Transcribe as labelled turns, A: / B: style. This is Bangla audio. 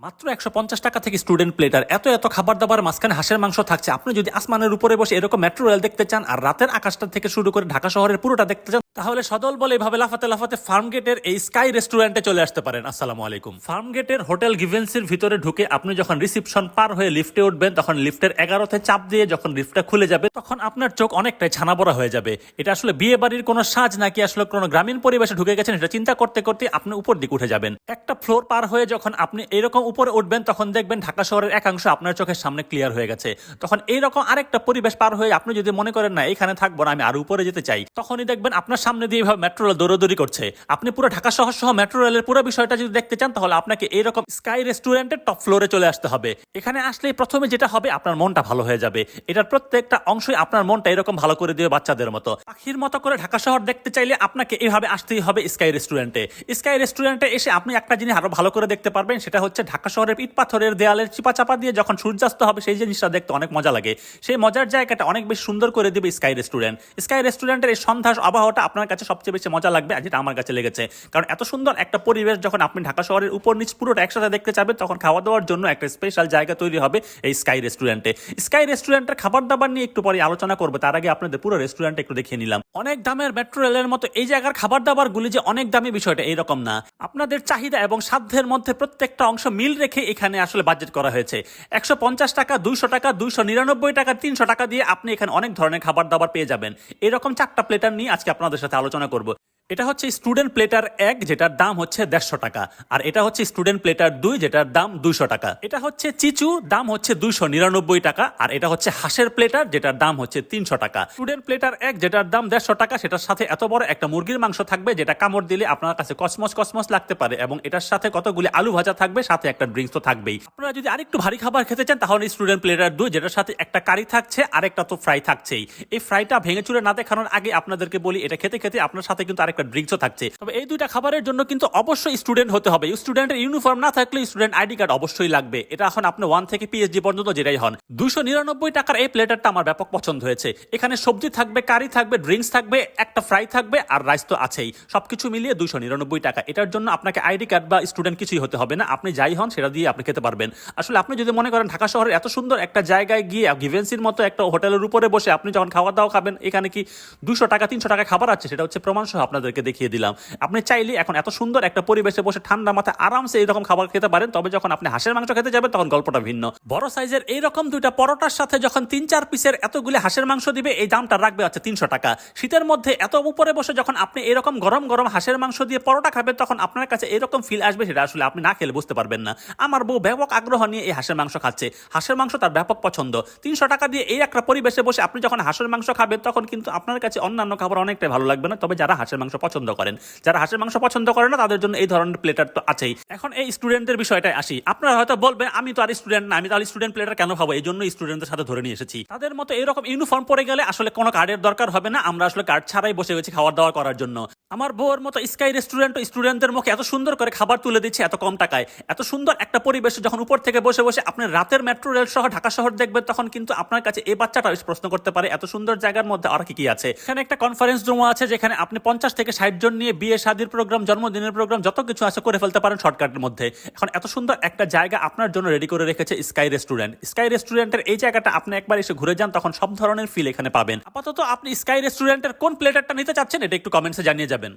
A: মাত্র ১৫০ টাকা থেকে স্টুডেন্ট প্লেটার এত এত খাবার দাবার মাঝখানে হাঁসের মাংস থাকছে। আপনি যদি আসমানের উপরে বসে এরকম মেট্রো রেল দেখতে চান আর রাতের আকাশটা থেকে শুরু করে ঢাকা শহরের পুরোটা দেখতে চান, তাহলে সদল বলে এভাবে লাফাতে লাফাতে ফার্ম গেটের এই স্কাই রেস্টুরেন্টে চলে আসতে পারেন। আসসালামু আলাইকুম। ফার্ম গেটের হোটেল গিভেন্সির ভিতরে ঢুকে আপনি যখন রিসিপশন পার হয়ে লিফটে উঠবেন, তখন লিফটের 11তে চাপ দিয়ে যখন লিফটটা খুলে যাবে, তখন আপনার চোখ অনেকটাই ছানা বড়া হয়ে যাবে। এটা আসলে বিয়ে বাড়ির কোনো সাজ নাকি আসলে কোনো গ্রামীণ পরিবেশে ঢুকে গেছেন, এটা চিন্তা করতে করতে আপনি উপর দিকে উঠে যাবেন। একটা ফ্লোর পার হয়ে যখন আপনি এরকম উপরে উঠবেন, তখন দেখবেন ঢাকা শহরের একাংশ আপনার চোখের সামনে ক্লিয়ার হয়ে গেছে। তখন এইরকম আরেকটা পরিবেশ পার হয়ে আপনি যদি মনে করেন না এখানে থাকবো না, আমি আরো উপরে যেতে চাই, তখনই দেখবেন আপনার সামনে দিয়ে এইভাবে মেট্রো রেল দৌড়াদৌড়ি করছে। আপনি পুরো ঢাকা শহর সহ মেট্রো রেলের পুরো বিষয়টা যদি দেখতে চান, তাহলে আপনাকে এইরকম স্কাই রেস্টুরেন্টের টপ ফ্লোরে চলে আসতে হবে। এখানে আসলেই প্রথমে যেটা হবে, আপনার মনটা ভালো হয়ে যাবে। এটার প্রত্যেকটা অংশই আপনার মনটা এরকম ভালো করে দিবে, বাচ্চাদের মতো পাখির মতো করে ঢাকা শহর দেখতে চাইলে আপনাকে এইভাবে আসতেই হবে স্কাই রেস্টুরেন্টে। স্কাই রেস্টুরেন্টে এসে আপনি একটা জিনিস আরো ভালো করে দেখতে পারবেন, সেটা হচ্ছে ঢাকা শহরের ইট পাথরের দেয়ালের চিপা চাপা দিয়ে যখন সূর্যাস্ত হবে, সেই জিনিসটা দেখতে অনেক মজা লাগে। সেই মজার জায়গাটা অনেক বেশি সুন্দর করে দিবে স্কাই রেস্টুরেন্ট। স্কাই রেস্টুরেন্টের এই সন্ধ্যার আবহাওয়াটা আপনার কাছে সবচেয়ে বেশি মজা লাগবে, যেটা আমার কাছে লেগেছে। কারণ এত সুন্দর একটা পরিবেশ যখন আপনি ঢাকা শহরের উপর নিচ পুরোটা একসাথে দেখতে চাবেন, তখন খাওয়া দাওয়ার জন্য একটা স্পেশাল জায়গা তৈরি হবে এই স্কাই রেস্টুরেন্টে। স্কাই রেস্টুরেন্টের খাবার দাবার নিয়ে একটু পরে আলোচনা করবো, তার আগে আপনাদের পুরো রেস্টুরেন্ট একটু দেখিয়ে নিলাম। অনেক দামের মেট্রো রেলের মতো এই জায়গার খাবার দাবার গুলি যে অনেক দামি, বিষয়টা এইরকম না। আপনাদের চাহিদা এবং সাধ্যের মধ্যে প্রত্যেকটা অংশ মিল রেখে এখানে আসলে বাজেট করা হয়েছে। ১৫০ টাকা, ২০০ টাকা, ২৯৯ টাকা, ৩০০ টাকা দিয়ে আপনি এখানে অনেক ধরনের খাবার দাবার পেয়ে যাবেন। এরকম 4টা প্লেটার নিয়ে আজকে আপনাদের সাথে আলোচনা করব। এটা হচ্ছে স্টুডেন্ট প্লেটার 1, যেটার দাম হচ্ছে 150 টাকা। আর এটা হচ্ছে স্টুডেন্ট প্লেটার 2, যেটার দাম 200 টাকা। এটা হচ্ছে চিচু, দাম হচ্ছে 299 টাকা। আর এটা হচ্ছে হাঁসের প্লেটার, যেটার দাম হচ্ছে 300 টাকা। স্টুডেন্ট প্লেটার 1, যেটার দাম 150 টাকা, সেটার সাথে এত বড় একটা মুরগির মাংস থাকবে, যেটা কামড় দিলে আপনার কাছে কসমস কসমস লাগতে পারে, এবং এটার সাথে কতগুলি আলু ভাজা থাকবে, সাথে একটা ড্রিঙ্কস তো থাকবেই। আপনারা যদি আরেকটু ভারী খাবার খেতে চান, তাহলে স্টুডেন্ট প্লেটার 2, যেটার সাথে একটা কারি থাকছে আর একটা তো ফ্রাই থাকছেই। এই ফ্রাইটা ভেঙে চুরে না দেখানোর আগে আপনাদেরকে বলি, এটা খেতে খেতে আপনার সাথে কিন্তু আরেকটা ড্রিঙ্কসও থাকছে। তবে এই দুইটা খাবারের জন্য কিন্তু অবশ্যই স্টুডেন্ট হতে হবে। স্টুডেন্টের ইউনিফর্ম না থাকলে স্টুডেন্ট আইডি কার্ড অবশ্যই লাগবে। এটা এখন আপনি 1 থেকে পিএইচডি পর্যন্ত যেটাই হন। 299 টাকার এই প্লেটারটা আমার ব্যাপক পছন্দ হয়েছে। এখানে সবজি থাকবে, কারি থাকবে, ড্রিঙ্কস থাকবে, একটা ফ্রাই থাকবে, আর রাইস তো আছেই। সবকিছু মিলিয়ে 299 টাকা। এটার জন্য আপনাকে আইডি কার্ড বা স্টুডেন্ট কিছুই হতে হবে না, আপনি যাই হন সেটা দিয়ে আপনি খেতে পারবেন। আসলে আপনি যদি মনে করেন ঢাকা শহরের এত সুন্দর একটা জায়গায় গিয়ে গিভেন্সির মতো একটা হোটেলের উপরে বসে আপনি যখন খাওয়া দাওয়া খাবেন, এখানে কি 200 টাকা 300 টাকা খাবার আছে, সেটা হচ্ছে প্রমাণ সহ আপনাদেরকে দেখিয়ে দিলাম। আপনি চাইলে এখন এত সুন্দর একটা পরিবেশে বসে ঠান্ডা মাথায় আরামসে এইরকম খাবার খেতে পারেন। তবে যখন আপনি হাঁসের মাংস খেতে যাবেন, তখন গল্পটা ভিন্ন। বড় সাইজের এইরকম দুইটা পরোটার সাথে যখন 3-4 পিসের এতগুলি হাঁসের মাংস দিবে, এই দামটা রাখবে হচ্ছে 300 টাকা। শীতের মধ্যে এত উপরে বসে যখন আপনি এরকম গরম গরম হাঁসের মাংস দিয়ে পরোটা খাবেন, তখন আপনার কাছে এরকম ফিল আসবে, সেটা আসলে আপনি না খেলে বুঝতে পারবেন না। আমার বউ ব্যাপক আগ্রহ নিয়ে এই হাঁসের মাংস খাচ্ছে। হাঁসের মাংস তার ব্যাপক পছন্দ। 300 টাকা দিয়ে এই একটা পরিবেশে বসে আপনি যখন হাঁসের মাংস খাবেন, তখন কিন্তু আপনার কাছে অন্যান্য খাবার অনেকটাই ভালো লাগবে না। তবে যারা হাঁসের মাংস পছন্দ করেন, যারা হাঁসের মাংস পছন্দ করে না, তাদের জন্য এই ধরনের প্লেটার তো আছেই। এখন এই স্টুডেন্টের বিষয়টাই আসি। আপনারা হয়তো বলবেন, আমি তো আর স্টুডেন্ট না, আমি তাহলে স্টুডেন্ট প্লেটার কেন খাবো? এই জন্য স্টুডেন্টদের সাথে ধরে নিয়ে এসেছি। তাদের মতো এরকম ইউনিফর্ম পরে গেলে আসলে কোনো কার্ডের দরকার হবে না। আমরা আসলে কার্ড ছাড়াই বসে গেছি খাবার দাওয়া করার জন্য। আমার বউর মতো স্কাই রেস্টুরেন্ট স্টুডেন্টদের মুখে এত সুন্দর করে খাবার তুলে দিচ্ছে এত কম টাকায়। এত সুন্দর একটা পরিবেশে যখন উপর থেকে বসে বসে আপনি রাতের মেট্রো রেল সহ ঢাকা শহর দেখবেন, তখন কিন্তু আপনার কাছে এই বাচ্চাটা প্রশ্ন করতে পারে, এত সুন্দর জায়গার মধ্যে আর কি কি আছে। এখানে একটা কনফারেন্স রুম আছে, যেখানে আপনি 50 থেকে 60 জন নিয়ে বিয়ে শাদীর প্রোগ্রাম, জন্মদিনের প্রোগ্রাম, যত কিছু আছে করে ফেলতে পারেন শর্টকাটের মধ্যে। এখন এত সুন্দর একটা জায়গা আপনার জন্য রেডি করে রেখেছে স্কাই রেস্টুরেন্ট। স্কাই রেস্টুরেন্টের এই জায়গাটা আপনি একবার এসে ঘুরে যান, তখন সব ধরনের ফিল এখানে পাবেন। আপাতত আপনি স্কাই রেস্টুরেন্টের কোন প্লেটারটা নিতে চাচ্ছেন, এটা একটু কমেন্টসে জানিয়ে যাবেন।